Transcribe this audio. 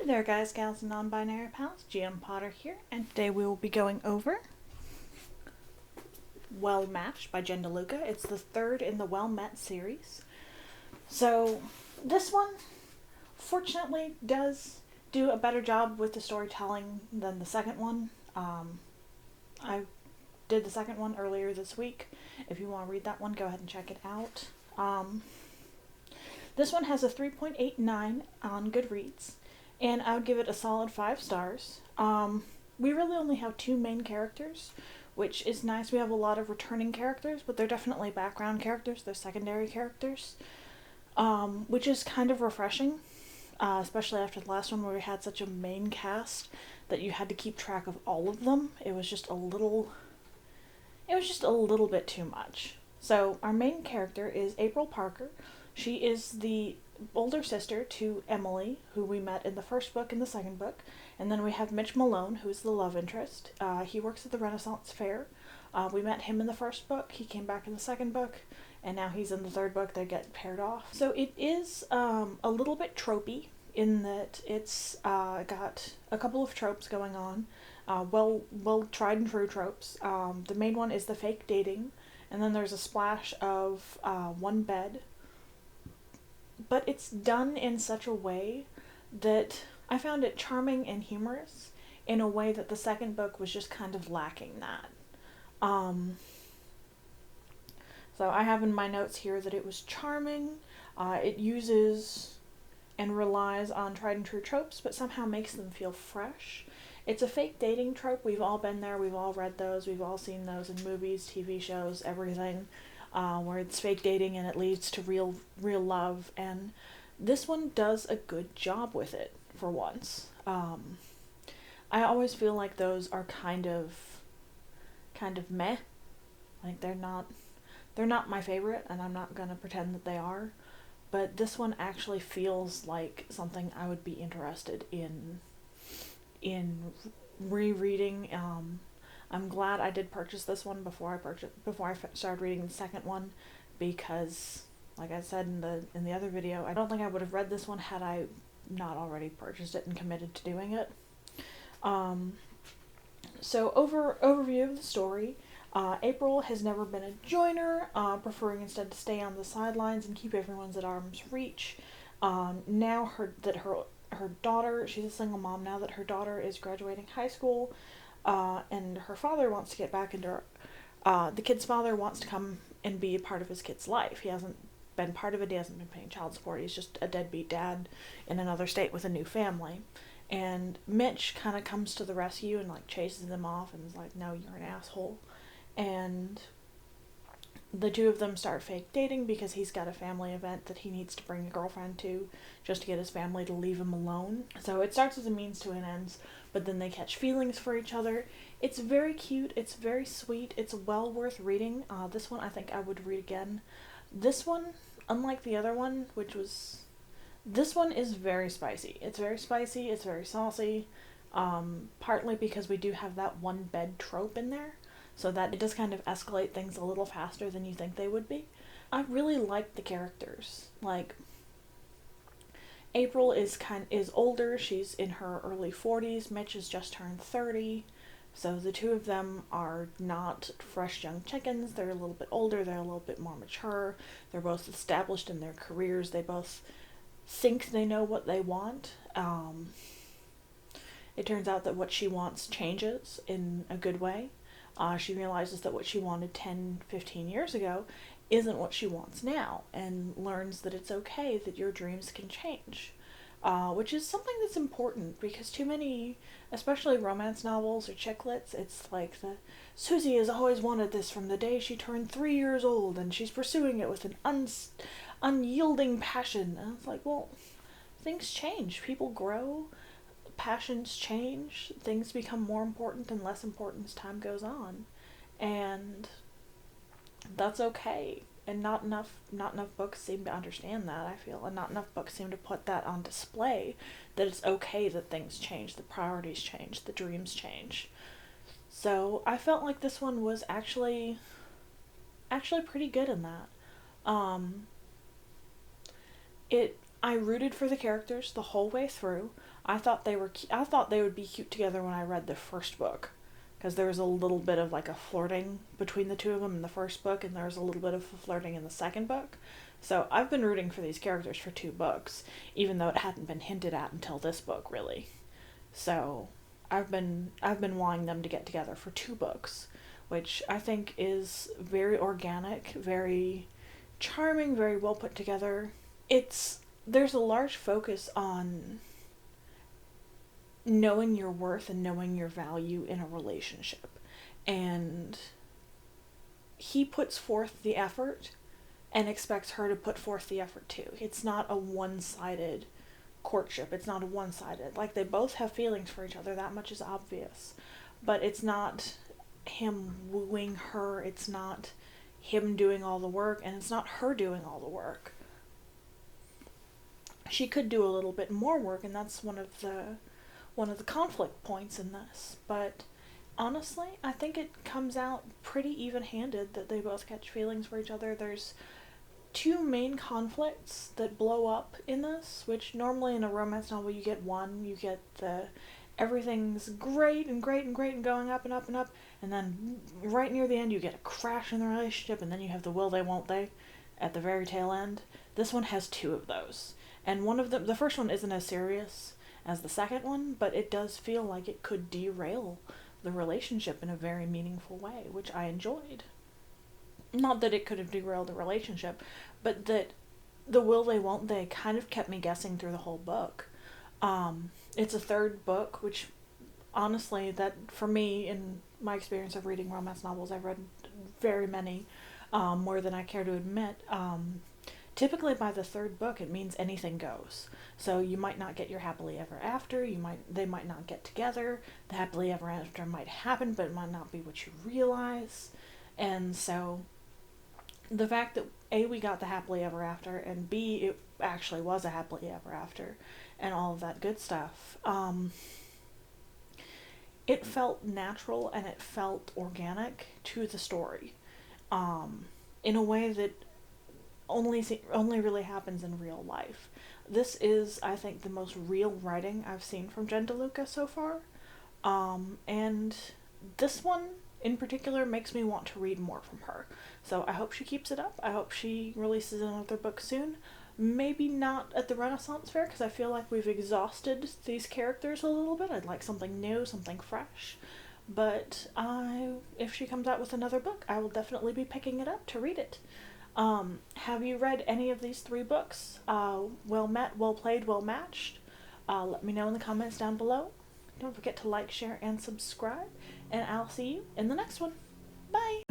Hey there guys, gals, and non-binary pals, GM Potter here, and today we will be going over Well Matched by Jen DeLuca. It's the third in the Well Met series. So this one, fortunately, does do a better job with the storytelling than the second one. I did the second one earlier this week. If you want to read that one, go ahead and check it out. This one has a 3.89 on Goodreads, and I would give it a solid 5 stars. We really only have two main characters, which is nice. We have a lot of returning characters, but they're definitely background characters. They're secondary characters, which is kind of refreshing, especially after the last one where we had such a main cast that you had to keep track of all of them. It was just a little bit too much. So our main character is April Parker. She is the older sister to Emily, who we met in the first book and the second book. And then we have Mitch Malone, who is the love interest. He works at the Renaissance Fair. We met him in the first book. He came back in the second book. And now he's in the third book. They get paired off. So it is a little bit tropey in that it's got a couple of tropes going on. Well tried and true tropes. The main one is the fake dating. And then there's a splash of one bed. But it's done in such a way that I found it charming and humorous in a way that the second book was just kind of lacking that. So I have in my notes here that it was charming. It uses and relies on tried and true tropes, but somehow makes them feel fresh. It's a fake dating trope. We've all been there. We've all read those. We've all seen those in movies, TV shows, everything. Where it's fake dating and it leads to real love, and this one does a good job with it for once. I always feel like those are kind of meh. Like they're not my favorite, and I'm not gonna pretend that they are. But this one actually feels like something I would be interested in rereading. I'm glad I did purchase this one before I started reading the second one, because, like I said in the other video, I don't think I would have read this one had I not already purchased it and committed to doing it. So overview of the story. April has never been a joiner, preferring instead to stay on the sidelines and keep everyone's at arm's reach. Now her daughter, she's a single mom now that her daughter is graduating high school. And her father wants to get back into the kid's father wants to come and be a part of his kid's life. He hasn't been part of it. He hasn't been paying child support. He's just a deadbeat dad in another state with a new family. And Mitch kind of comes to the rescue and like chases them off and is like, no, you're an asshole. And the two of them start fake dating because he's got a family event that he needs to bring a girlfriend to just to get his family to leave him alone. So it starts as a means to an end, but then they catch feelings for each other. It's very cute. It's very sweet. It's well worth reading. This one I think I would read again. This one, unlike the other one, this one is very spicy. It's very spicy. It's very saucy. Partly because we do have that one bed trope in there, so that it does kind of escalate things a little faster than you think they would be. I really like the characters. Like, April is older. She's in her early 40s. Mitch has just turned 30. So the two of them are not fresh young chickens. They're a little bit older. They're a little bit more mature. They're both established in their careers. They both think they know what they want. It turns out that what she wants changes in a good way. She realizes that what she wanted 10, 15 years ago isn't what she wants now, and learns that it's okay that your dreams can change, which is something that's important, because too many, especially romance novels or chick lits, it's like Susie has always wanted this from the day she turned 3 years old, and she's pursuing it with an unyielding passion. And it's like, well, things change, people grow, passions change, things become more important and less important as time goes on, and that's okay. And not enough books seem to understand that, I feel, and not enough books seem to put that on display, that it's okay that things change, the priorities change, the dreams change. So I felt like this one was actually pretty good in that. I rooted for the characters the whole way through. I thought they would be cute together when I read the first book, because there was a little bit of like a flirting between the two of them in the first book, and there was a little bit of flirting in the second book. So I've been rooting for these characters for 2 books, even though it hadn't been hinted at until this book, really. So I've been wanting them to get together for 2 books, which I think is very organic, very charming, very well put together. There's a large focus on knowing your worth and knowing your value in a relationship. And he puts forth the effort and expects her to put forth the effort too. It's not a one-sided courtship. It's not a one-sided. Like, they both have feelings for each other, that much is obvious. But it's not him wooing her, it's not him doing all the work, and it's not her doing all the work. She could do a little bit more work, and that's one of the conflict points in this. But honestly, I think it comes out pretty even-handed that they both catch feelings for each other. There's 2 main conflicts that blow up in this, which normally in a romance novel you get one. You get the everything's great and great and great and going up and up and up, and then right near the end you get a crash in the relationship, and then you have the will they won't they at the very tail end. This one has 2 of those, and one of them, the first one, isn't as serious as the second one, but it does feel like it could derail the relationship in a very meaningful way, which I enjoyed. Not that it could have derailed the relationship, but that the will they won't they kind of kept me guessing through the whole book. It's a 3rd book, which honestly, that for me, in my experience of reading romance novels, I've read very many, more than I care to admit. Typically by the 3rd book it means anything goes. So you might not get your happily ever after, they might not get together, the happily ever after might happen, but it might not be what you realize. And so the fact that A, we got the happily ever after, and B, it actually was a happily ever after, and all of that good stuff, it felt natural and it felt organic to the story, in a way that only really happens in real life. This is, I think, the most real writing I've seen from Jen DeLuca so far, and this one in particular makes me want to read more from her. So I hope she keeps it up. I hope she releases another book soon. Maybe not at the Renaissance Fair, because I feel like we've exhausted these characters a little bit. I'd like something new, something fresh. But if she comes out with another book, I will definitely be picking it up to read it. Have you read any of these 3 books? Well met, well played, well matched? Let me know in the comments down below. Don't forget to like, share, and subscribe, and I'll see you in the next one. Bye!